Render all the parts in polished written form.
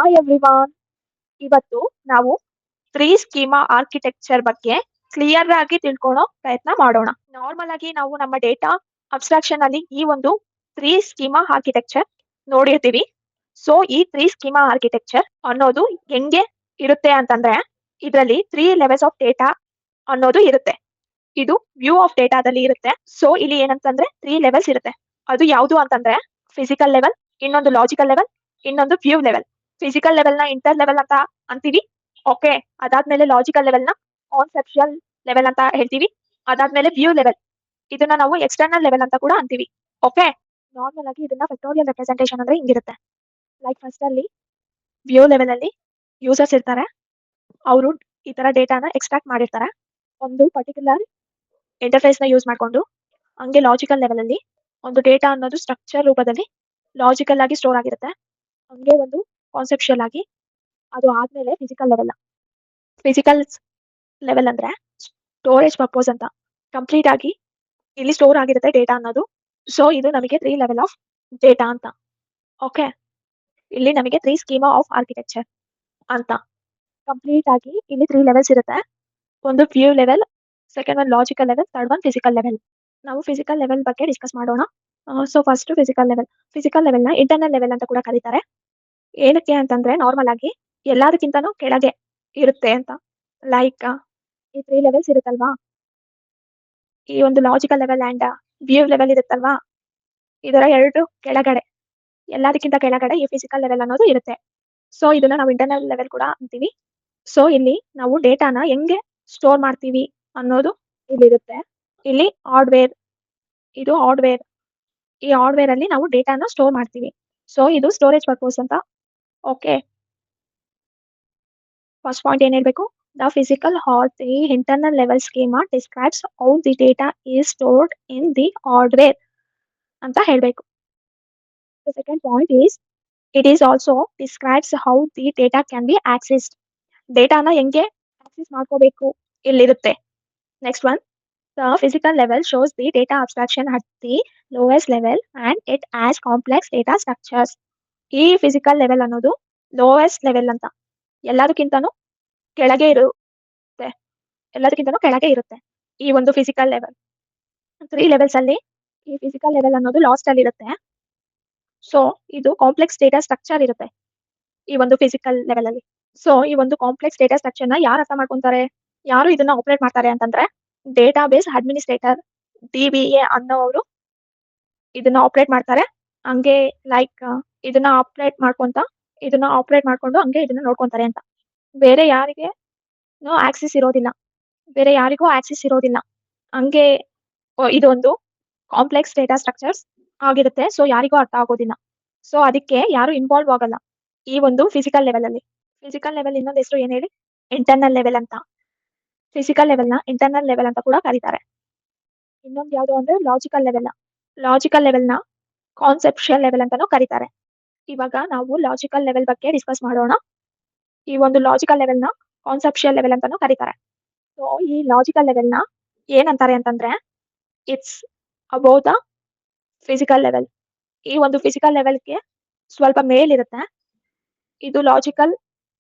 Hi everyone. ಇವತ್ತು ನಾವು three schema architecture ಬಗ್ಗೆ ಕ್ಲಿಯರ್ ಆಗಿ ತಿಳ್ಕೊಳ್ಳೋ ಪ್ರಯತ್ನ ಮಾಡೋಣ. ನಾರ್ಮಲ್ ಆಗಿ ನಾವು ನಮ್ಮ ಡೇಟಾ ಅಬ್ಸ್ಟ್ರಾಕ್ಷನ್ ಅಲ್ಲಿ ಈ ಒಂದು ತ್ರೀ ಸ್ಕೀಮಾ ಆರ್ಕಿಟೆಕ್ಚರ್ ನೋಡಿರ್ತೀವಿ. ಸೊ ಈ ತ್ರೀ ಸ್ಕೀಮಾ ಆರ್ಕಿಟೆಕ್ಚರ್ ಅನ್ನೋದು ಹೆಂಗೆ ಇರುತ್ತೆ ಅಂತಂದ್ರೆ, ಇದರಲ್ಲಿ ತ್ರೀ ಲೆವೆಲ್ಸ್ ಆಫ್ ಡೇಟಾ ಅನ್ನೋದು ಇರುತ್ತೆ. ಇದು ವ್ಯೂ ಆಫ್ ಡೇಟಾದಲ್ಲಿ ಇರುತ್ತೆ. ಸೊ ಇಲ್ಲಿ ಏನಂತಂದ್ರೆ ತ್ರೀ ಲೆವೆಲ್ಸ್ ಇರುತ್ತೆ. ಅದು ಯಾವುದು ಅಂತಂದ್ರೆ ಫಿಸಿಕಲ್ ಲೆವೆಲ್, ಇನ್ನೊಂದು ಲಾಜಿಕಲ್ ಲೆವೆಲ್, ಇನ್ನೊಂದು ವ್ಯೂ ಲೆವೆಲ್. ಫಿಸಿಕಲ್ ಲೆವೆಲ್ ನ ಇಂಟರ್ ಲೆವೆಲ್ ಅಂತ ಅಂತೀವಿ. ಓಕೆ, ಅದಾದ್ಮೇಲೆ ಲಾಜಿಕಲ್ ಲೆವೆಲ್ ನ ಕಾನ್ಸೆಪ್ಷುಯಲ್ ಲೆವೆಲ್ ಅಂತ ಹೇಳ್ತೀವಿ. ಅದಾದ್ಮೇಲೆ ವ್ಯೂ ಲೆವೆಲ್, ಇದನ್ನ ನಾವು ಎಕ್ಸ್ಟರ್ನಲ್ ಲೆವೆಲ್ ಅಂತ ಕೂಡ ಅಂತೀವಿ. ಓಕೆ, ನಾರ್ಮಲ್ ಆಗಿ ಇದನ್ನ ಫೆಕ್ಟೋರಿಯಲ್ ರೆಪ್ರೆಸೆಂಟೇಷನ್ ಅಂದ್ರೆ ಹಿಂಗಿರುತ್ತೆ. ಲೈಕ್ ಫಸ್ಟ್ ಅಲ್ಲಿ ವ್ಯೂ ಲೆವೆಲ್ ಅಲ್ಲಿ ಯೂಸರ್ಸ್ ಇರ್ತಾರೆ. ಅವರು ಈ ತರ ಡೇಟಾನ ಎಕ್ಸ್ಟ್ರಾಕ್ಟ್ ಮಾಡಿರ್ತಾರೆ ಒಂದು ಪರ್ಟಿಕ್ಯುಲರ್ ಇಂಟರ್ಫೇಸ್ ನ ಯೂಸ್ ಮಾಡ್ಕೊಂಡು. ಹಂಗೆ ಲಾಜಿಕಲ್ ಲೆವೆಲ್ ಅಲ್ಲಿ ಒಂದು ಡೇಟಾ ಅನ್ನೋದು ಸ್ಟ್ರಕ್ಚರ್ ರೂಪದಲ್ಲಿ ಲಾಜಿಕಲ್ ಆಗಿ ಸ್ಟೋರ್ ಆಗಿರುತ್ತೆ. ಹಂಗೆ ಒಂದು ಕಾನ್ಸೆಪ್ಷುಯಲ್ ಆಗಿ. ಅದು ಆದ್ಮೇಲೆ ಫಿಸಿಕಲ್ ಲೆವೆಲ್ ಅಂದ್ರೆ ಸ್ಟೋರೇಜ್ ಪರ್ಪೋಸ್ ಅಂತ ಕಂಪ್ಲೀಟ್ ಆಗಿ ಇಲ್ಲಿ ಸ್ಟೋರ್ ಆಗಿರುತ್ತೆ ಡೇಟಾ ಅನ್ನೋದು. ಸೊ ಇದು ನಮಗೆ ತ್ರೀ ಲೆವೆಲ್ ಆಫ್ ಡೇಟಾ ಅಂತ. ಓಕೆ, ಇಲ್ಲಿ ನಮಗೆ ತ್ರೀ ಸ್ಕೀಮಾ ಆಫ್ ಆರ್ಕಿಟೆಕ್ಚರ್ ಅಂತ ಕಂಪ್ಲೀಟ್ ಆಗಿ ಇಲ್ಲಿ ತ್ರೀ ಲೆವೆಲ್ಸ್ ಇರುತ್ತೆ. ಒಂದು view level, second one logical level, third one physical level. ನಾವು ಫಿಸಿಕಲ್ ಲೆವೆಲ್ ಬಗ್ಗೆ ಡಿಸ್ಕಸ್ ಮಾಡೋಣ. ಸೊ ಫಸ್ಟ್ ಫಿಸಿಕಲ್ ಲೆವೆಲ್ ನ ಇಂಟರ್ನಲ್ ಲೆವೆಲ್ ಅಂತ ಕೂಡ ಕರೀತಾರೆ. ಏನಕ್ಕೆ ಅಂತಂದ್ರೆ ನಾರ್ಮಲ್ ಆಗಿ ಎಲ್ಲದಕ್ಕಿಂತನೂ ಕೆಳಗೆ ಇರುತ್ತೆ ಅಂತ. ಲೈಕ್ ಈ ತ್ರೀ ಲೆವೆಲ್ಸ್ ಇರುತ್ತಲ್ವಾ, ಈ ಒಂದು logical level and view level ಇರುತ್ತಲ್ವಾ, ಇದರ ಎರಡು ಕೆಳಗಡೆ, ಎಲ್ಲದಕ್ಕಿಂತ ಕೆಳಗಡೆ ಈ ಫಿಸಿಕಲ್ ಲೆವೆಲ್ ಅನ್ನೋದು ಇರುತ್ತೆ. ಸೊ ಇದನ್ನ ನಾವು ಇಂಟರ್ನಲ್ ಲೆವೆಲ್ ಕೂಡ ಅಂತೀವಿ. ಸೊ ಇಲ್ಲಿ ನಾವು ಡೇಟಾನ ಹೆಂಗೆ ಸ್ಟೋರ್ ಮಾಡ್ತೀವಿ ಅನ್ನೋದು ಇಲ್ಲಿರುತ್ತೆ. ಇಲ್ಲಿ ಹಾರ್ಡ್ವೇರ್, ಇದು ಹಾರ್ಡ್ವೇರ್. ಈ ಹಾರ್ಡ್ವೇರ್ ಅಲ್ಲಿ ನಾವು ಡೇಟಾನ ಸ್ಟೋರ್ ಮಾಡ್ತೀವಿ. ಸೊ ಇದು ಸ್ಟೋರೇಜ್ ಪರ್ಪೋಸ್ ಅಂತ. ಓಕೆ, ಫಸ್ಟ್ ಪಾಯಿಂಟ್ ಏನ್ ಹೇಳ್ಬೇಕು, the physical or the internal level schema describes how the data is stored in the hardware ಅಂತ ಹೇಳ್ಬೇಕು. The second point is it is also describes how the data can be accessed. ಡೇಟಾನ ಹೆಂಗೆ access ಮಾಡ್ಕೋಬೇಕು ಇಲ್ಲಿರುತ್ತೆ. Next one, the physical level shows the data abstraction at the lowest level and it as complex data structures. ಈ physical level ಅನ್ನೋದು lowest level ಅಂತ, ಎಲ್ಲದಕ್ಕಿಂತನೂ ಕೆಳಗೆ ಇರುತ್ತೆ ಈ ಒಂದು ಫಿಸಿಕಲ್ ಲೆವೆಲ್. ತ್ರೀ ಲೆವೆಲ್ಸ್ ಅಲ್ಲಿ ಈ ಫಿಸಿಕಲ್ ಲೆವೆಲ್ ಅನ್ನೋದು ಲಾಸ್ಟ್ ಅಲ್ಲಿ ಇರುತ್ತೆ. ಸೊ ಇದು ಕಾಂಪ್ಲೆಕ್ಸ್ ಡೇಟಾ ಸ್ಟ್ರಕ್ಚರ್ ಇರುತ್ತೆ ಈ ಒಂದು ಫಿಸಿಕಲ್ ಲೆವೆಲ್ ಅಲ್ಲಿ. ಸೊ ಈ ಒಂದು ಕಾಂಪ್ಲೆಕ್ಸ್ ಡೇಟಾ ಸ್ಟ್ರಕ್ಚರ್ ನ ಯಾರು ಅರ್ಥ ಮಾಡ್ಕೊಂತಾರೆ, ಯಾರು ಇದನ್ನ ಆಪರೇಟ್ ಮಾಡ್ತಾರೆ ಅಂತಂದ್ರೆ ಡೇಟಾ ಬೇಸ್ ಅಡ್ಮಿನಿಸ್ಟ್ರೇಟರ್, DBA ಅನ್ನೋರು ಇದನ್ನ ಆಪರೇಟ್ ಮಾಡ್ತಾರೆ. ಹಂಗೆ ಲೈಕ್ ಇದನ್ನ ಆಪರೇಟ್ ಮಾಡ್ಕೊಂಡು ಹಂಗೆ ಇದನ್ನ ನೋಡ್ಕೊಂತಾರೆ ಅಂತ. ಬೇರೆ ಯಾರಿಗೂ ಆಕ್ಸೆಸ್ ಇರೋದಿಲ್ಲ. ಹಂಗೆ ಇದೊಂದು ಕಾಂಪ್ಲೆಕ್ಸ್ ಡೇಟಾ ಸ್ಟ್ರಕ್ಚರ್ಸ್ ಆಗಿರುತ್ತೆ. ಸೊ ಯಾರಿಗೂ ಅರ್ಥ ಆಗೋದಿಲ್ಲ. ಸೊ ಅದಕ್ಕೆ ಯಾರು ಇನ್ವಾಲ್ವ್ ಆಗಲ್ಲ ಈ ಒಂದು ಫಿಸಿಕಲ್ ಲೆವೆಲ್ ಅಲ್ಲಿ. ಫಿಸಿಕಲ್ ಲೆವೆಲ್ ಇನ್ನೊಂದು ಹೆಸರು ಏನ್ ಹೇಳಿ, ಇಂಟರ್ನಲ್ ಲೆವೆಲ್ ಅಂತ. ಫಿಸಿಕಲ್ ಲೆವೆಲ್ ನ ಇಂಟರ್ನಲ್ ಲೆವೆಲ್ ಅಂತ ಕೂಡ ಕರೀತಾರೆ. ಇನ್ನೊಂದು ಯಾವುದು ಅಂದ್ರೆ ಲಾಜಿಕಲ್ ಲೆವೆಲ್ ನ ಕಾನ್ಸೆಪ್ಷುಯಲ್ ಲೆವೆಲ್ ಅಂತಾನೂ ಕರೀತಾರೆ. ಇವಾಗ ನಾವು ಲಾಜಿಕಲ್ ಲೆವೆಲ್ ಬಗ್ಗೆ ಡಿಸ್ಕಸ್ ಮಾಡೋಣ. ಈ ಒಂದು ಲಾಜಿಕಲ್ ಲೆವೆಲ್ ನ ಕಾನ್ಸೆಪ್ಷುಯಲ್ ಲೆವೆಲ್ ಅಂತಾನೂ ಕರೀತಾರೆ. ಸೊ ಈ ಲಾಜಿಕಲ್ ಲೆವೆಲ್ ನ ಏನಂತಾರೆ ಅಂತಂದ್ರೆ it's above the physical level. ಈ ಒಂದು ಫಿಸಿಕಲ್ ಲೆವೆಲ್ಗೆ ಸ್ವಲ್ಪ ಮೇಲಿರುತ್ತೆ. ಇದು ಲಾಜಿಕಲ್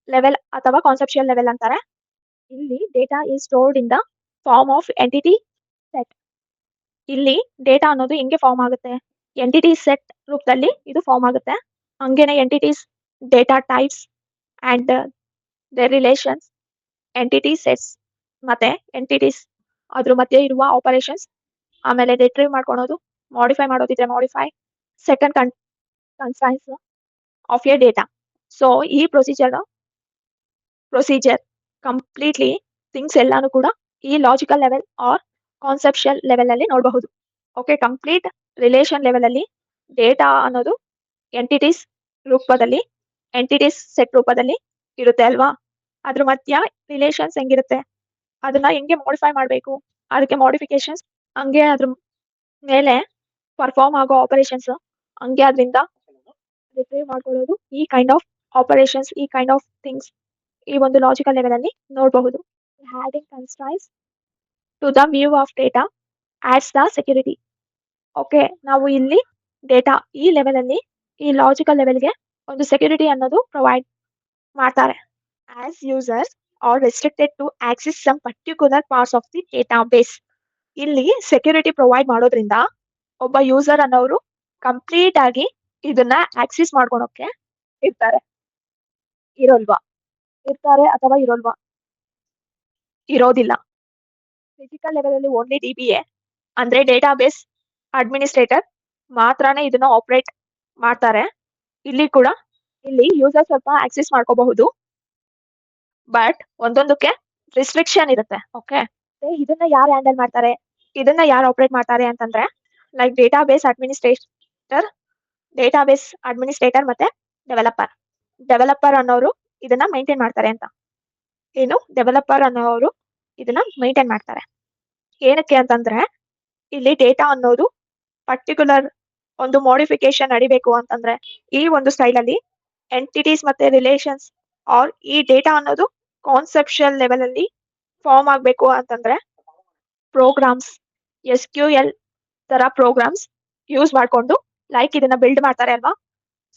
ಲೆವೆಲ್ ಅಥವಾ ಕಾನ್ಸೆಪ್ಷುಯಲ್ ಲೆವೆಲ್ ಅಂತಾರೆ. ಇಲ್ಲಿ data is stored in the form of entity set. ಇಲ್ಲಿ ಡೇಟಾ ಅನ್ನೋದು ಹೆಂಗೆ ಫಾರ್ಮ್ ಆಗುತ್ತೆ, ಎಂಟಿಟಿ ಸೆಟ್ ರೂಪದಲ್ಲಿ ಇದು ಫಾರ್ಮ್ ಆಗುತ್ತೆ. ಹಂಗೇನೆ entities, data types and their relations, entity sets ಮತ್ತೆ ಎಂಟಿಟೀಸ್ ಅದ್ರ ಮಧ್ಯೆ ಇರುವ ಆಪರೇಷನ್ಸ್, ಆಮೇಲೆ ರಿಟ್ರೀವ್ ಮಾಡ್ಕೊಳೋದು, ಮಾಡಿಫೈ ಮಾಡೋದಿದ್ರೆ modify, second constraints of a data. So ಈ ಪ್ರೊಸೀಜರ್ ಕಂಪ್ಲೀಟ್ಲಿ ಥಿಂಗ್ಸ್ ಎಲ್ಲಾನು ಕೂಡ ಈ logical level or conceptual level ಅಲ್ಲಿ ನೋಡಬಹುದು. ಓಕೆ, ಕಂಪ್ಲೀಟ್ ರಿಲೇಷನ್ ಲೆವೆಲ್ ಅಲ್ಲಿ ಡೇಟಾ ಅನ್ನೋದು ಎಂಟಿಟೀಸ್ ಸೆಟ್ ರೂಪದಲ್ಲಿ ಇರುತ್ತೆ ಅಲ್ವಾ. ಅದ್ರ ಮಧ್ಯ ರಿಲೇಷನ್ಸ್ ಹೆಂಗಿರುತ್ತೆ, ಅದನ್ನ ಹೆಂಗೆ ಮಾಡಿಫೈ ಮಾಡಬೇಕು, ಅದಕ್ಕೆ ಮಾಡಿಫಿಕೇಶನ್ಸ್, ಹಂಗೆ ಅದ್ರ ಮೇಲೆ ಪರ್ಫಾರ್ಮ್ ಆಗೋ ಆಪರೇಷನ್ಸ್, ಹಂಗೆ ಅದರಿಂದ ರಿಟ್ರೀವ್ ಮಾಡ್ಕೊಳ್ಳೋದು, ಈ ಕೈಂಡ್ ಆಫ್ ಆಪರೇಷನ್ಸ್, ಈ ಕೈಂಡ್ ಆಫ್ ಥಿಂಗ್ಸ್ ಈ ಒಂದು ಲಾಜಿಕಲ್ ಲೆವೆಲ್ ಅಲ್ಲಿ ನೋಡಬಹುದು. Adding constraints to the view of data adds the security. Okay, ನಾವು ಇಲ್ಲಿ ಡೇಟಾ ಈ ಲೆವೆಲ್ ಅಲ್ಲಿ ಈ ಲಾಜಿಕಲ್ ಲೆವೆಲ್ಗೆ ಒಂದು ಸೆಕ್ಯೂರಿಟಿ ಅನ್ನೋದು ಪ್ರೊವೈಡ್ ಮಾಡ್ತಾರೆ. As users are restricted to access some particular parts of the data base. ಇಲ್ಲಿ ಸೆಕ್ಯೂರಿಟಿ ಪ್ರೊವೈಡ್ ಮಾಡೋದ್ರಿಂದ ಒಬ್ಬ ಯೂಸರ್ ಅನ್ನೋರು ಕಂಪ್ಲೀಟ್ ಆಗಿ ಇದನ್ನ ಆಕ್ಸೆಸ್ ಮಾಡ್ಕೊಳಕ್ಕೆ ಇರ್ತಾರೆ. ಇರೋಲ್ವಾ? ಇರ್ತಾರೆ ಅಥವಾ ಇರೋಲ್ವಾ? ಇರೋದಿಲ್ಲ. ಫಿಸಿಕಲ್ ಲೆವೆಲ್ ಅಲ್ಲಿ ಓನ್ಲಿ DBA ಅಂದ್ರೆ ಡೇಟಾಬೇಸ್ ಅಡ್ಮಿನಿಸ್ಟ್ರೇಟರ್ ಮಾತ್ರನೇ ಇದನ್ನ ಆಪರೇಟ್ ಮಾಡ್ತಾರೆ. ಇಲ್ಲಿ ಕೂಡ ಇಲ್ಲಿ ಯೂಸರ್ ಸ್ವಲ್ಪ ಆಕ್ಸೆಸ್ ಮಾಡ್ಕೋಬಹುದು, ಬಟ್ ಒಂದೊಂದಕ್ಕೆ ರಿಸ್ಟ್ರಿಕ್ಷನ್ ಇರುತ್ತೆ. ಓಕೆ, ಇದನ್ನ ಯಾರು ಹ್ಯಾಂಡಲ್ ಮಾಡ್ತಾರೆ, ಇದನ್ನ ಯಾರು ಆಪರೇಟ್ ಮಾಡ್ತಾರೆ ಅಂತಂದ್ರೆ ಲೈಕ್ ಡೇಟಾಬೇಸ್ ಅಡ್ಮಿನಿಸ್ಟ್ರೇಟರ್ ಮತ್ತೆ ಡೆವಲಪರ್ ಅನ್ನೋರು ಇದನ್ನ ಮೈಂಟೈನ್ ಮಾಡ್ತಾರೆ ಅಂತ. ಏನು ಡೆವಲಪರ್ ಅನ್ನೋರು ಇದನ್ನ ಮೈಂಟೈನ್ ಮಾಡ್ತಾರೆ. ಏನಕ್ಕೆ ಅಂತಂದ್ರೆ ಇಲ್ಲಿ ಡೇಟಾ ಅನ್ನೋದು ಪರ್ಟಿಕ್ಯುಲರ್ ಒಂದು ಮಾಡಿಫಿಕೇಶನ್ ನಡಿಬೇಕು ಅಂತಂದ್ರೆ ಈ ಒಂದು ಸ್ಟೈಲ್ ಅಲ್ಲಿ ಎಂಟಿಟೀಸ್ ಮತ್ತೆ ರಿಲೇಷನ್ಸ್ ಆರ್ ಈ ಡೇಟಾ ಅನ್ನೋದು ಕಾನ್ಸೆಪ್ಷುಯಲ್ ಲೆವೆಲ್ ಅಲ್ಲಿ ಫಾರ್ಮ್ ಆಗ್ಬೇಕು ಅಂತಂದ್ರೆ ಪ್ರೋಗ್ರಾಮ್ಸ್ SQL ತರ ಪ್ರೋಗ್ರಾಮ್ಸ್ ಯೂಸ್ ಮಾಡ್ಕೊಂಡು ಲೈಕ್ ಇದನ್ನ ಬಿಲ್ಡ್ ಮಾಡ್ತಾರೆ ಅಲ್ವಾ.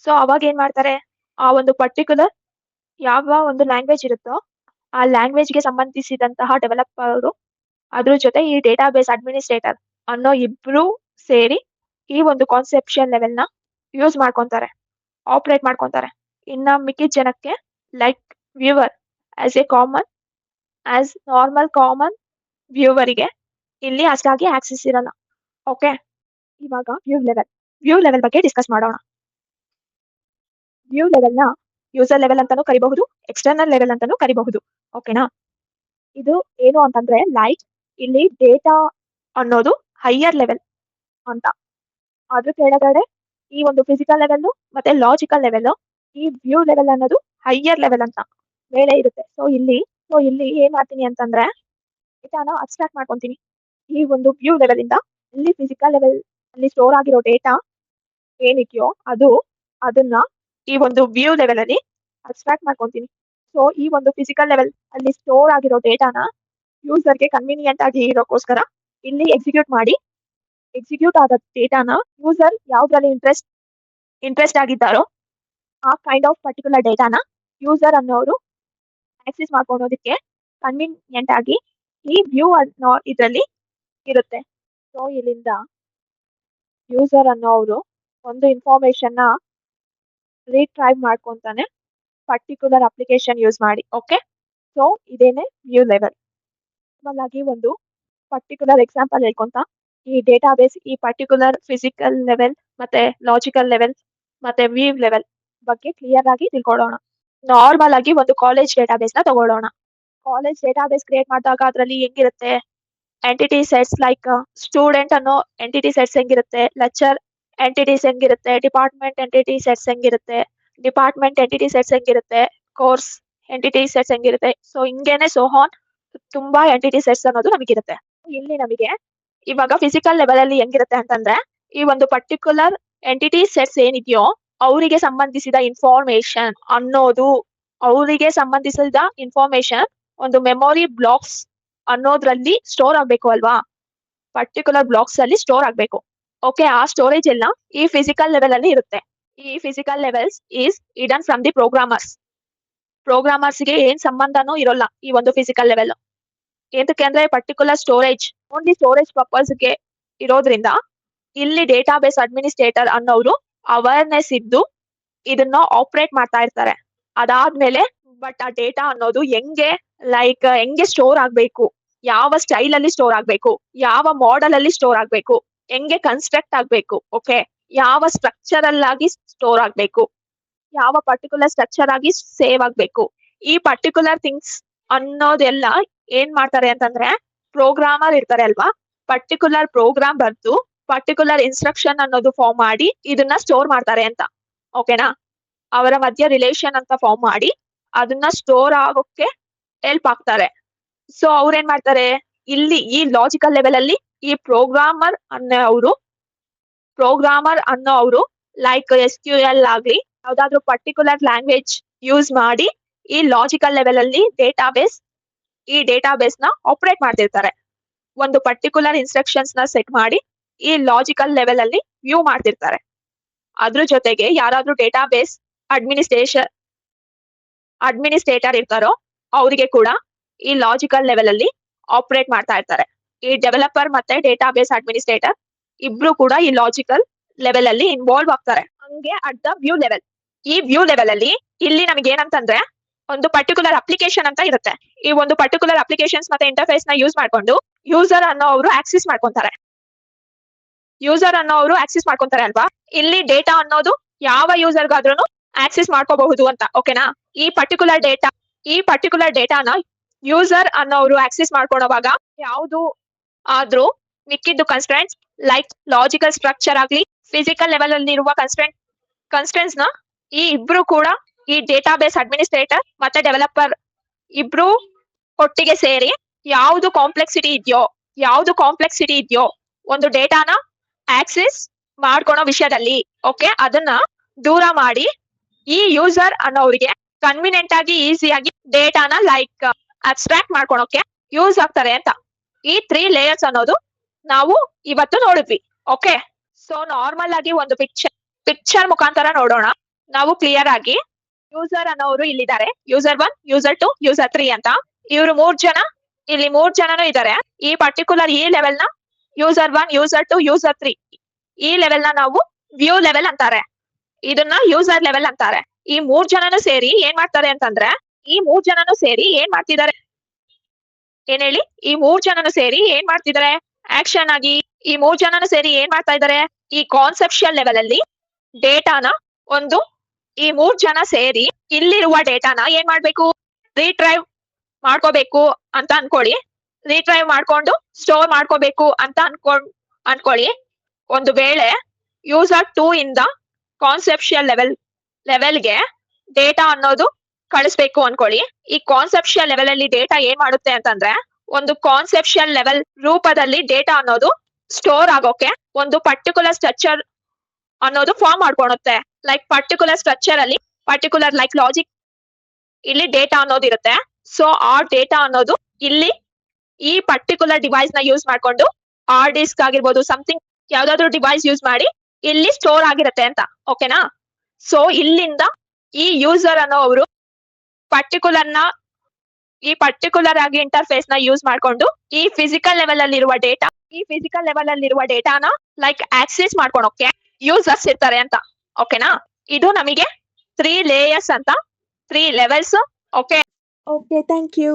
ಸೊ ಅವಾಗ ಏನ್ ಮಾಡ್ತಾರೆ, ಆ ಒಂದು ಪರ್ಟಿಕ್ಯುಲರ್ ಯಾವ ಒಂದು ಲ್ಯಾಂಗ್ವೇಜ್ ಇರುತ್ತೋ ಆ ಲ್ಯಾಂಗ್ವೇಜ್ಗೆ ಸಂಬಂಧಿಸಿದಂತಹ ಡೆವಲಪರ್ ಅದ್ರ ಜೊತೆ ಈ ಡೇಟಾಬೇಸ್ ಅಡ್ಮಿನಿಸ್ಟ್ರೇಟರ್ ಅನ್ನೋ ಇಬ್ರು ಸೇರಿ ಈ ಒಂದು ಕಾನ್ಸೆಪ್ಷನ್ ಲೆವೆಲ್ ನ ಯೂಸ್ ಮಾಡ್ಕೊಂತಾರೆ, ಆಪರೇಟ್ ಮಾಡ್ಕೊಂತಾರೆ. ಇನ್ನ ಮಿಕ್ಕಿದ ಜನಕ್ಕೆ like viewer as normal common ವ್ಯೂವರಿಗೆ ಇಲ್ಲಿ ಅಷ್ಟಾಗಿ ಆಕ್ಸೆಸ್ ಇರಲ್ಲ. ಓಕೆ, ಇವಾಗ ವ್ಯೂ ಲೆವೆಲ್ ಬಗ್ಗೆ ಡಿಸ್ಕಸ್ ಮಾಡೋಣ. ವ್ಯೂ ಲೆವೆಲ್ ನ ಯೂಸರ್ ಲೆವೆಲ್ ಅಂತಾನೂ ಕರಿಬಹುದು, ಎಕ್ಸ್ಟರ್ನಲ್ ಲೆವೆಲ್ ಅಂತಾನೂ ಕರಿಬಹುದು. ಓಕೆನಾ? ಇದು ಏನು ಅಂತಂದ್ರೆ ಲೈಕ್ ಇಲ್ಲಿ ಡೇಟಾ ಅನ್ನೋದು ಹೈಯರ್ ಲೆವೆಲ್ ಅಂತ, ಅದ್ರ ಕೆಳಗಡೆ ಈ ಒಂದು ಫಿಸಿಕಲ್ ಲೆವೆಲ್ ಮತ್ತೆ ಲಾಜಿಕಲ್ ಲೆವೆಲ್, ಈ ವ್ಯೂ ಲೆವೆಲ್ ಅನ್ನೋದು ಹೈಯರ್ ಲೆವೆಲ್ ಅಂತ ಮೇಲೆ ಇರುತ್ತೆ. ಸೊ ಇಲ್ಲಿ ಏನ್ ಮಾಡ್ತೀನಿ ಅಂತಂದ್ರೆ ಡೇಟಾನ ಅಬ್ಸ್ಟ್ರಾಕ್ಟ್ ಮಾಡ್ಕೊಂತೀನಿ. ಈ ಒಂದು ವ್ಯೂ ಲೆವೆಲ್ ಇಂದ ಇಲ್ಲಿ ಫಿಸಿಕಲ್ ಲೆವೆಲ್ ಅಲ್ಲಿ ಸ್ಟೋರ್ ಆಗಿರೋ ಡೇಟಾ ಏನಿದೆಯೋ ಅದನ್ನ ಈ ಒಂದು ವ್ಯೂ ಲೆವೆಲ್ ಅಲ್ಲಿ ಅಬ್ಸ್ಟ್ರಾಕ್ಟ್ ಮಾಡ್ಕೊಂತೀನಿ. ಸೊ ಈ ಒಂದು ಫಿಸಿಕಲ್ ಲೆವೆಲ್ ಅಲ್ಲಿ ಸ್ಟೋರ್ ಆಗಿರೋ ಡೇಟಾನ ಯೂಸರ್ಗೆ ಕನ್ವೀನಿಯಂಟ್ ಆಗಿ ಇರೋಕ್ಕೋಸ್ಕರ ಇಲ್ಲಿ ಎಕ್ಸಿಕ್ಯೂಟ್ ಆದ ಡೇಟಾನ ಯೂಸರ್ ಯಾವ್ದ್ರಲ್ಲಿ ಇಂಟ್ರೆಸ್ಟ್ ಆಗಿದ್ದಾರೋ ಆ ಕೈಂಡ್ ಆಫ್ ಪರ್ಟಿಕ್ಯುಲರ್ ಡೇಟಾನ ಯೂಸರ್ ಅನ್ನೋರು ಆಕ್ಸೆಸ್ ಮಾಡ್ಕೊಳೋದಕ್ಕೆ ಕನ್ವೀನಿಯಂಟ್ ಆಗಿ ಈ ವ್ಯೂ ಅನ್ನೋ ಇದರಲ್ಲಿ ಇರುತ್ತೆ. ಸೊ ಇಲ್ಲಿಂದ ಯೂಸರ್ ಅನ್ನೋರು ಒಂದು ಇನ್ಫಾರ್ಮೇಶನ್ ನ ರೀಟ್ರೈವ್ ಮಾಡ್ಕೊಂತಾನೆ ಪರ್ಟಿಕ್ಯುಲರ್ ಅಪ್ಲಿಕೇಶನ್ ಯೂಸ್ ಮಾಡಿ. ಓಕೆ, ಸೊ ಇದೇನೆ ವ್ಯೂ ಲೆವೆಲ್. ಆಗಿ ಒಂದು ಪರ್ಟಿಕ್ಯುಲರ್ ಎಕ್ಸಾಂಪಲ್ ಹೇಳ್ಕೊಂತ ಈ ಡೇಟಾಬೇಸ್ ಈ ಪರ್ಟಿಕ್ಯುಲರ್ ಫಿಸಿಕಲ್ ಲೆವೆಲ್ ಮತ್ತೆ ಲಾಜಿಕಲ್ ಲೆವೆಲ್ ಮತ್ತೆ ವ್ಯೂ ಲೆವೆಲ್ ಬಗ್ಗೆ ಕ್ಲಿಯರ್ ಆಗಿ ತಿಳ್ಕೊಳ್ಳೋಣ. ನಾರ್ಮಲ್ ಆಗಿ ಒಂದು ಕಾಲೇಜ್ ಡೇಟಾಬೇಸ್ ನ ತಗೊಳ್ಳೋಣ. ಕಾಲೇಜ್ ಡೇಟಾಬೇಸ್ ಕ್ರಿಯೇಟ್ ಮಾಡಿದಾಗ ಅದರಲ್ಲಿ ಹೆಂಗಿರುತ್ತೆ, ಎಂಟಿಟಿ ಸೆಟ್ಸ್ ಲೈಕ್ ಸ್ಟೂಡೆಂಟ್ ಅನ್ನೋ ಎಂಟಿಟಿ ಸೆಟ್ಸ್ ಹೆಂಗಿರುತ್ತೆ, ಲೆಕ್ಚರ್ ಎಂಟಿಟೀಸ್ ಹೆಂಗಿರುತ್ತೆ, ಡಿಪಾರ್ಟ್ಮೆಂಟ್ ಎಂಟಿಟಿ ಸೆಟ್ಸ್ ಹೆಂಗಿರುತ್ತೆ, ಕೋರ್ಸ್ ಎಂಟಿಟಿ ಸೆಟ್ಸ್ ಹೆಂಗಿರುತ್ತೆ. ಸೊ ಹಿಂಗೇನೆ ಸೋಹಾನ್ ತುಂಬಾ ಎಂಟಿಟಿ ಸೆಟ್ಸ್ ಅನ್ನೋದು ನಮಗಿರುತ್ತೆ. ಇಲ್ಲಿ ನಮಗೆ ಇವಾಗ ಫಿಸಿಕಲ್ ಲೆವೆಲ್ ಅಲ್ಲಿ ಹೆಂಗಿರುತ್ತೆ ಅಂತಂದ್ರೆ ಈ ಒಂದು ಪರ್ಟಿಕ್ಯುಲರ್ ಎಂಟಿಟಿ ಸೆಟ್ಸ್ ಏನಿದೆಯೋ ಅವರಿಗೆ ಸಂಬಂಧಿಸಿದ ಇನ್ಫಾರ್ಮೇಶನ್ ಒಂದು ಮೆಮೊರಿ ಬ್ಲಾಕ್ಸ್ ಅನ್ನೋದ್ರಲ್ಲಿ ಸ್ಟೋರ್ ಆಗ್ಬೇಕು ಅಲ್ವಾ, ಪರ್ಟಿಕ್ಯುಲರ್ ಬ್ಲಾಕ್ಸ್ ಅಲ್ಲಿ ಸ್ಟೋರ್ ಆಗ್ಬೇಕು. ಓಕೆ, ಆ ಸ್ಟೋರೇಜ್ ಎಲ್ಲ ಈ ಫಿಸಿಕಲ್ ಲೆವೆಲ್ ಅಲ್ಲಿ ಇರುತ್ತೆ. ಈ physical levels is hidden from the ಪ್ರೋಗ್ರಾಮರ್ಸ್ಗೆ ಏನ್ ಸಂಬಂಧನೂ ಇರೋಲ್ಲ ಈ ಒಂದು ಫಿಸಿಕಲ್ ಲೆವೆಲ್. ಏನಕ್ಕೆ ಅಂದ್ರೆ ಪರ್ಟಿಕ್ಯುಲರ್ ಓನ್ಲಿ ಸ್ಟೋರೇಜ್ ಪರ್ಪಸ್ಗೆ ಇರೋದ್ರಿಂದ ಇಲ್ಲಿ ಡೇಟಾಬೇಸ್ ಅಡ್ಮಿನಿಸ್ಟ್ರೇಟರ್ ಅನ್ನೋರು ಅವೇರ್ನೆಸ್ ಇದ್ದು ಇದನ್ನ ಆಪರೇಟ್ ಮಾಡ್ತಾ ಇರ್ತಾರೆ. ಅದಾದ್ಮೇಲೆ ಬಟ್ ಆ ಡೇಟಾ ಅನ್ನೋದು ಹೆಂಗೆ ಸ್ಟೋರ್ ಆಗ್ಬೇಕು, ಯಾವ ಸ್ಟೈಲ್ ಅಲ್ಲಿ ಸ್ಟೋರ್ ಆಗ್ಬೇಕು, ಯಾವ ಮಾಡೆಲ್ ಅಲ್ಲಿ ಸ್ಟೋರ್ ಆಗ್ಬೇಕು, ಹೆಂಗೆ ಕನ್ಸ್ಟ್ರಕ್ಟ್ ಆಗ್ಬೇಕು, ಓಕೆ, ಯಾವ ಸ್ಟ್ರಕ್ಚರಲ್ ಆಗಿ ಸ್ಟೋರ್ ಆಗ್ಬೇಕು, ಯಾವ ಪರ್ಟಿಕ್ಯುಲರ್ ಸ್ಟ್ರಕ್ಚರ್ ಆಗಿ ಸೇವ್ ಆಗ್ಬೇಕು, ಈ ಪರ್ಟಿಕ್ಯುಲರ್ ಥಿಂಗ್ಸ್ ಅನ್ನೋದೆಲ್ಲ ಏನ್ ಮಾಡ್ತಾರೆ ಅಂತಂದ್ರೆ ಪ್ರೋಗ್ರಾಮರ್ ಇರ್ತಾರೆ ಅಲ್ವಾ, ಪರ್ಟಿಕ್ಯುಲರ್ ಪ್ರೋಗ್ರಾಮ್ ಬರ್ದು ಪರ್ಟಿಕ್ಯುಲರ್ ಇನ್ಸ್ಟ್ರಕ್ಷನ್ ಅನ್ನೋದು ಫಾರ್ಮ್ ಮಾಡಿ ಇದನ್ನ ಸ್ಟೋರ್ ಮಾಡ್ತಾರೆ ಅಂತ. ಓಕೆನಾ? ಅವರ ಮಧ್ಯ ರಿಲೇಷನ್ ಅಂತ ಫಾರ್ಮ್ ಮಾಡಿ ಅದನ್ನ ಸ್ಟೋರ್ ಆಗೋಕ್ಕೆ ಹೆಲ್ಪ್ ಆಗ್ತಾರೆ. ಸೊ ಅವ್ರೇನ್ ಮಾಡ್ತಾರೆ, ಇಲ್ಲಿ ಈ ಲಾಜಿಕಲ್ ಲೆವೆಲ್ ಅಲ್ಲಿ ಈ ಪ್ರೋಗ್ರಾಮರ್ ಅನ್ನೋ ಅವರು ಲೈಕ್ SQL ಆಗ್ಲಿ ಯಾವ್ದಾದ್ರು ಪರ್ಟಿಕ್ಯುಲರ್ ಲ್ಯಾಂಗ್ವೇಜ್ ಯೂಸ್ ಮಾಡಿ ಈ ಲಾಜಿಕಲ್ ಲೆವೆಲ್ ಅಲ್ಲಿ ಡೇಟಾಬೇಸ್ ನ ಆಪರೇಟ್ ಮಾಡ್ತಿರ್ತಾರೆ. ಒಂದು ಪರ್ಟಿಕ್ಯುಲರ್ ಇನ್ಸ್ಟ್ರಕ್ಷನ್ಸ್ ನ ಸೆಟ್ ಮಾಡಿ ಈ ಲಾಜಿಕಲ್ ಲೆವೆಲ್ ಅಲ್ಲಿ ವ್ಯೂ ಮಾಡ್ತಿರ್ತಾರೆ. ಅದ್ರ ಜೊತೆಗೆ ಯಾರಾದ್ರೂ ಡೇಟಾಬೇಸ್ ಅಡ್ಮಿನಿಸ್ಟ್ರೇಟರ್ ಇರ್ತಾರೋ ಅವರಿಗೆ ಕೂಡ ಈ ಲಾಜಿಕಲ್ ಲೆವೆಲ್ ಅಲ್ಲಿ ಆಪರೇಟ್ ಮಾಡ್ತಾ ಇರ್ತಾರೆ. ಈ ಡೆವಲಪರ್ ಮತ್ತೆ ಡೇಟಾಬೇಸ್ ಅಡ್ಮಿನಿಸ್ಟ್ರೇಟರ್ ಇಬ್ರು ಕೂಡ ಈ ಲಾಜಿಕಲ್ ಲೆವೆಲ್ ಅಲ್ಲಿ ಇನ್ವಾಲ್ವ್ ಆಗ್ತಾರೆ. ಹಂಗೆ ಅಟ್ ದ ವ್ಯೂ ಲೆವೆಲ್, ಈ ವ್ಯೂ ಲೆವೆಲ್ ಅಲ್ಲಿ ಇಲ್ಲಿ ನಮಗೆ ಏನಂತಂದ್ರೆ ಒಂದು ಪರ್ಟಿಕ್ಯುಲರ್ ಅಪ್ಲಿಕೇಶನ್ ಅಂತ ಇರುತ್ತೆ. ಈ ಒಂದು ಪರ್ಟಿಕ್ಯುಲರ್ ಅಪ್ಲಿಕೇಶನ್ಸ್ ಮತ್ತೆ ಇಂಟರ್ಫೇಸ್ ನ ಯೂಸ್ ಮಾಡ್ಕೊಂಡು ಯೂಸರ್ ಅನ್ನೋ ಅವರು ಆಕ್ಸೆಸ್ ಮಾಡ್ಕೊಂತಾರೆ. ಯೂಸರ್ ಅನ್ನೋ ಅವರು ಆಕ್ಸೆಸ್ ಮಾಡ್ಕೊಂತಾರೆ ಅಲ್ವಾ. ಇಲ್ಲಿ ಡೇಟಾ ಅನ್ನೋದು ಯಾವ ಯೂಸರ್ ಗಾದ್ರೂ ಆಕ್ಸೆಸ್ ಮಾಡ್ಕೋಬಹುದು ಅಂತ. ಓಕೆನಾ. ಈ ಪರ್ಟಿಕ್ಯುಲರ್ ಡೇಟಾನ ಯೂಸರ್ ಅನ್ನೋರು ಆಕ್ಸೆಸ್ ಮಾಡ್ಕೊಳ್ಳೋವಾಗ ಯಾವುದು ಆದ್ರೂ ಮಿಕ್ಕಿದ್ದು ಕನ್ಸ್ಟ್ರೆಂಟ್ಸ್ ಲೈಕ್ ಲಾಜಿಕಲ್ ಸ್ಟ್ರಕ್ಚರ್ ಆಗ್ಲಿ ಫಿಸಿಕಲ್ ಲೆವೆಲ್ ಅಲ್ಲಿ ಇರುವ ಕನ್ಸ್ಟ್ರೆಂಟ್ಸ್ ನ ಈ ಇಬ್ರು ಕೂಡ ಈ ಡೇಟಾಬೇಸ್ ಅಡ್ಮಿನಿಸ್ಟ್ರೇಟರ್ ಮತ್ತೆ ಡೆವಲಪರ್ ಇಬ್ರು ಒಟ್ಟಿಗೆ ಸೇರಿ ಯಾವುದು ಕಾಂಪ್ಲೆಕ್ಸಿಟಿ ಇದೆಯೋ ಒಂದು ಡೇಟಾನ ಆಕ್ಸೆಸ್ ಮಾಡ್ಕೊಳೋ ವಿಷಯದಲ್ಲಿ ಓಕೆ ಅದನ್ನ ದೂರ ಮಾಡಿ ಈ ಯೂಸರ್ ಅನ್ನೋರಿಗೆ ಕನ್ವಿನಿಯಂಟ್ ಆಗಿ ಈಸಿಯಾಗಿ ಡೇಟಾನ ಲೈಕ್ ಅಬ್ಸ್ಟ್ರಾಕ್ಟ್ ಮಾಡ್ಕೊಳಕ್ಕೆ ಯೂಸ್ ಆಗ್ತಾರೆ ಅಂತ. ಈ 3 ಲೇಯರ್ಸ್ ಅನ್ನೋದು ನಾವು ಇವತ್ತು ನೋಡಿದ್ವಿ. ಓಕೆ. ಸೊ ನಾರ್ಮಲ್ ಆಗಿ ಒಂದು ಪಿಕ್ಚರ್ ಮುಖಾಂತರ ನೋಡೋಣ. ನಾವು ಕ್ಲಿಯರ್ ಆಗಿ ಯೂಸರ್ ಅನ್ನೋರು ಇಲ್ಲಿದ್ದಾರೆ. ಯೂಸರ್ 1, ಯೂಸರ್ 2, ಯೂಸರ್ 3 ಅಂತ. ಇವರು 3 ಜನ, ಇಲ್ಲಿ 3 ಜನನು ಇದ್ದಾರೆ. ಈ ಪರ್ಟಿಕ್ಯುಲರ್ ಈ ಲೆವೆಲ್ ನ ಯೂಸರ್ 1, ಯೂಸರ್ 2, ಯೂಸರ್ 3 ಈ ಲೆವೆಲ್ ನ ನಾವು ವ್ಯೂ ಲೆವೆಲ್ ಅಂತಾರೆ. ಇದನ್ನ ಯೂಸರ್ ಲೆವೆಲ್ ಅಂತಾರೆ. ಈ 3 ಜನನು ಸೇರಿ ಏನ್ ಮಾಡ್ತಾರೆ ಅಂತಂದ್ರೆ ಏನ್ ಹೇಳಿ, ಈ 3 ಜನನು ಸೇರಿ ಏನ್ ಮಾಡ್ತಿದ್ದಾರೆ ಆಕ್ಷನ್ ಆಗಿ ಈ 3 ಜನನು ಸೇರಿ ಏನ್ ಮಾಡ್ತಾ ಇದ್ದಾರೆ, ಈ ಕಾನ್ಸೆಪ್ಷುಯಲ್ ಲೆವೆಲ್ ಅಲ್ಲಿ ಡೇಟಾನ ಒಂದು ಈ 3 ಜನ ಸೇರಿ ಇಲ್ಲಿರುವ ಡೇಟಾನ ಏನ್ ಮಾಡ್ಬೇಕು, ರೀಟ್ರೈವ್ ಮಾಡ್ಕೋಬೇಕು ಅಂತ ಅನ್ಕೊಳ್ಳಿ. ರೀಟ್ರೈವ್ ಮಾಡ್ಕೊಂಡು ಸ್ಟೋರ್ ಮಾಡ್ಕೋಬೇಕು ಅಂತ ಅನ್ಕೊಳ್ಳಿ. ಒಂದು ವೇಳೆ ಯೂಸರ್ 2 ಇಂದ ಕಾನ್ಸೆಪ್ಷುಯಲ್ ಲೆವೆಲ್ಗೆ ಡೇಟಾ ಅನ್ನೋದು ಕಳಿಸ್ಬೇಕು ಅನ್ಕೊಳ್ಳಿ. ಈ ಕಾನ್ಸೆಪ್ಷುಯಲ್ ಲೆವೆಲ್ ಅಲ್ಲಿ ಡೇಟಾ ಏನ್ ಮಾಡುತ್ತೆ ಅಂತಂದ್ರೆ ಒಂದು ಕಾನ್ಸೆಪ್ಷುಯಲ್ ಲೆವೆಲ್ ರೂಪದಲ್ಲಿ ಡೇಟಾ ಅನ್ನೋದು ಸ್ಟೋರ್ ಆಗೋಕೆ ಒಂದು ಪರ್ಟಿಕ್ಯುಲರ್ ಸ್ಟ್ರಕ್ಚರ್ ಅನ್ನೋದು ಫಾರ್ಮ್ ಮಾಡ್ಕೊಳುತ್ತೆ. ಲೈಕ್ ಪರ್ಟಿಕ್ಯುಲರ್ ಸ್ಟ್ರಕ್ಚರ್ ಅಲ್ಲಿ ಪರ್ಟಿಕ್ಯುಲರ್ ಲೈಕ್ ಲಾಜಿಕ್ ಇಲ್ಲಿ ಡೇಟಾ ಅನ್ನೋದು ಇರುತ್ತೆ. ಸೊ ಆ ಡೇಟಾ ಅನ್ನೋದು ಇಲ್ಲಿ ಈ ಪರ್ಟಿಕ್ಯುಲರ್ ಡಿವೈಸ್ ನ ಯೂಸ್ ಮಾಡ್ಕೊಂಡು ಹಾರ್ಡ್ ಡಿಸ್ಕ್ ಆಗಿರ್ಬೋದು ಸಮಥಿಂಗ್ ಯಾವ್ದಾದ್ರು ಡಿವೈಸ್ ಯೂಸ್ ಮಾಡಿ ಇಲ್ಲಿ ಸ್ಟೋರ್ ಆಗಿರುತ್ತೆ ಅಂತ. ಓಕೆನಾ. ಸೊ ಇಲ್ಲಿಂದ ಈ ಯೂಸರ್ ಅನ್ನೋ ಅವರು ಪರ್ಟಿಕ್ಯುಲರ್ ಆಗಿ ಇಂಟರ್ಫೇಸ್ ನ ಯೂಸ್ ಮಾಡ್ಕೊಂಡು ಈ ಫಿಸಿಕಲ್ ಲೆವೆಲ್ ಅಲ್ಲಿರುವ ಡೇಟಾನ ಲೈಕ್ ಆಕ್ಸೆಸ್ ಮಾಡ್ಕೊಳಕ್ಕೆ ಯೂಸರ್ಸ್ ಇರ್ತಾರೆ ಅಂತ. ಓಕೆನಾ. ಇದು ನಮಗೆ 3 ಲೇಯರ್ಸ್ ಅಂತ 3 levels. Okay. Okay, thank you.